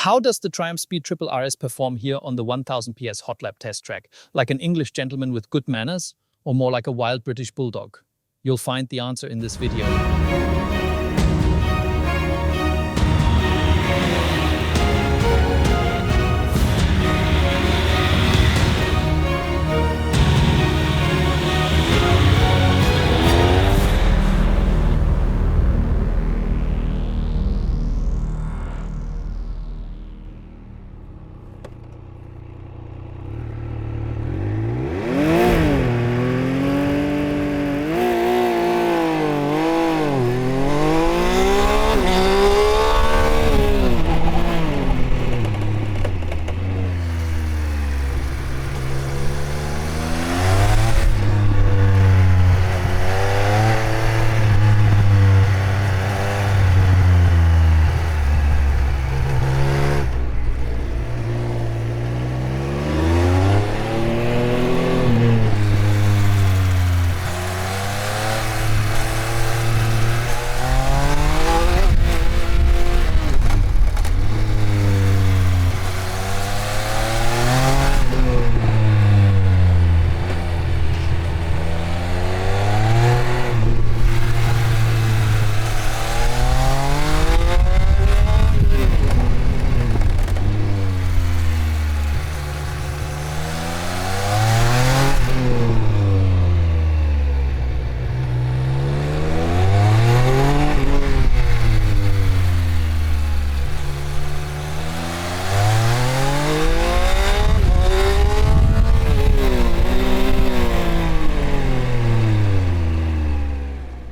How does the Triumph Speed Triple RS perform here on the 1000 PS HOTLAP test track? Like an English gentleman with good manners, or more like a wild British bulldog? You'll find the answer in this video.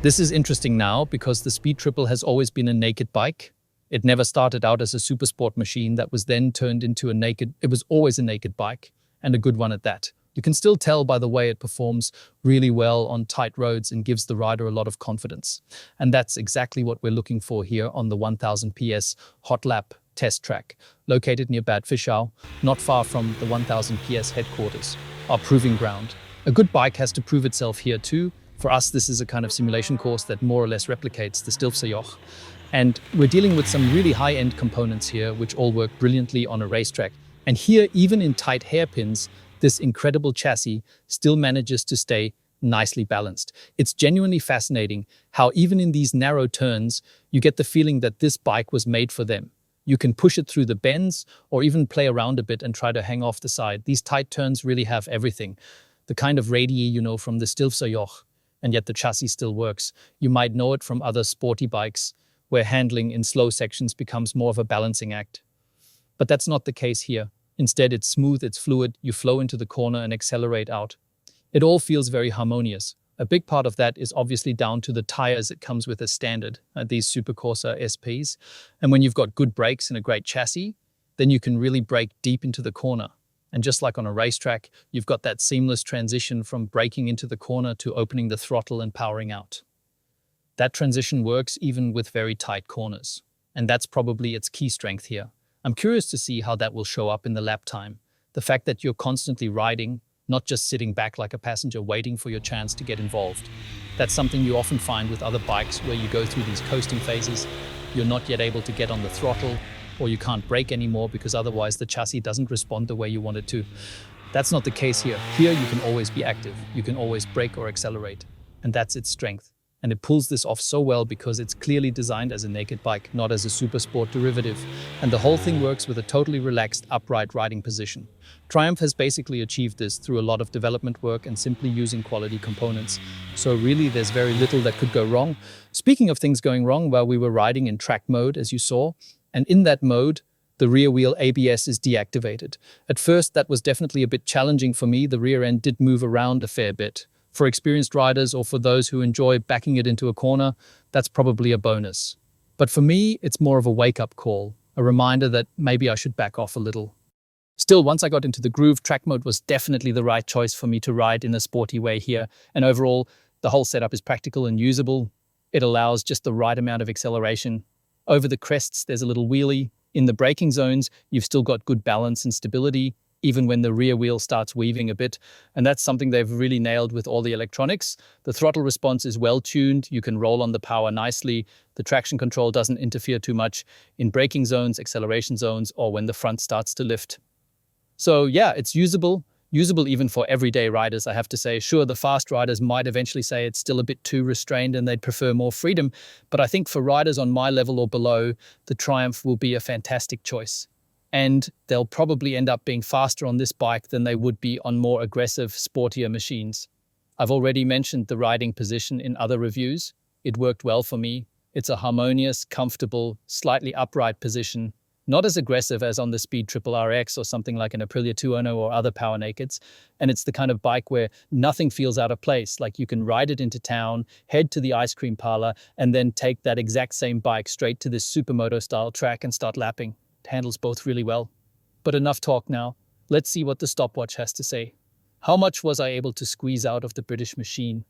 This is interesting now because the Speed Triple has always been a naked bike. It never started out as a super sport machine that was then turned into it was always a naked bike, and a good one at that. You can still tell by the way it performs really well on tight roads and gives the rider a lot of confidence. And that's exactly what we're looking for here on the 1000 PS HOTLAP test track, located near Bad Fischau, not far from the 1000 PS headquarters, our proving ground. A good bike has to prove itself here too. For us, this is a kind of simulation course that more or less replicates the Stilfserjoch. And we're dealing with some really high-end components here, which all work brilliantly on a racetrack. And here, even in tight hairpins, this incredible chassis still manages to stay nicely balanced. It's genuinely fascinating how even in these narrow turns, you get the feeling that this bike was made for them. You can push it through the bends or even play around a bit and try to hang off the side. These tight turns really have everything. The kind of radii you know from the Stilfserjoch. And yet the chassis still works. You might know it from other sporty bikes, where handling in slow sections becomes more of a balancing act. But that's not the case here. Instead, it's smooth, it's fluid, you flow into the corner and accelerate out. It all feels very harmonious. A big part of that is obviously down to the tires it comes with as standard, these Supercorsa SPs. And when you've got good brakes and a great chassis, then you can really brake deep into the corner. And just like on a racetrack, you've got that seamless transition from braking into the corner to opening the throttle and powering out. That transition works even with very tight corners. And that's probably its key strength here. I'm curious to see how that will show up in the lap time. The fact that you're constantly riding, not just sitting back like a passenger waiting for your chance to get involved. That's something you often find with other bikes where you go through these coasting phases. You're not yet able to get on the throttle, or you can't brake anymore because otherwise the chassis doesn't respond the way you want it to. That's not the case here. Here you can always be active. You can always brake or accelerate. And that's its strength. And it pulls this off so well because it's clearly designed as a naked bike, not as a super sport derivative. And the whole thing works with a totally relaxed, upright riding position. Triumph has basically achieved this through a lot of development work and simply using quality components. So really, there's very little that could go wrong. Speaking of things going wrong, while we were riding in track mode, as you saw, and in that mode, the rear wheel ABS is deactivated. At first, that was definitely a bit challenging for me. The rear end did move around a fair bit. For experienced riders or for those who enjoy backing it into a corner, that's probably a bonus. But for me, it's more of a wake-up call, a reminder that maybe I should back off a little. Still, once I got into the groove, track mode was definitely the right choice for me to ride in a sporty way here. And overall, the whole setup is practical and usable. It allows just the right amount of acceleration. Over the crests, there's a little wheelie. In the braking zones, you've still got good balance and stability. even when the rear wheel starts weaving a bit. And that's something they've really nailed with all the electronics. The throttle response is well tuned. You can roll on the power nicely. The traction control doesn't interfere too much in braking zones, acceleration zones, or when the front starts to lift. So yeah, it's usable even for everyday riders, I have to say. Sure, the fast riders might eventually say it's still a bit too restrained and they'd prefer more freedom. But I think for riders on my level or below, the Triumph will be a fantastic choice. And they'll probably end up being faster on this bike than they would be on more aggressive, sportier machines. I've already mentioned the riding position in other reviews. It worked well for me. It's a harmonious, comfortable, slightly upright position, not as aggressive as on the Speed Triple RX or something like an Aprilia 210 or other power nakeds. And it's the kind of bike where nothing feels out of place. Like you can ride it into town, head to the ice cream parlor, and then take that exact same bike straight to this supermoto style track and start lapping. It handles both really well. But enough talk now. Let's see what the stopwatch has to say. How much was I able to squeeze out of the British machine?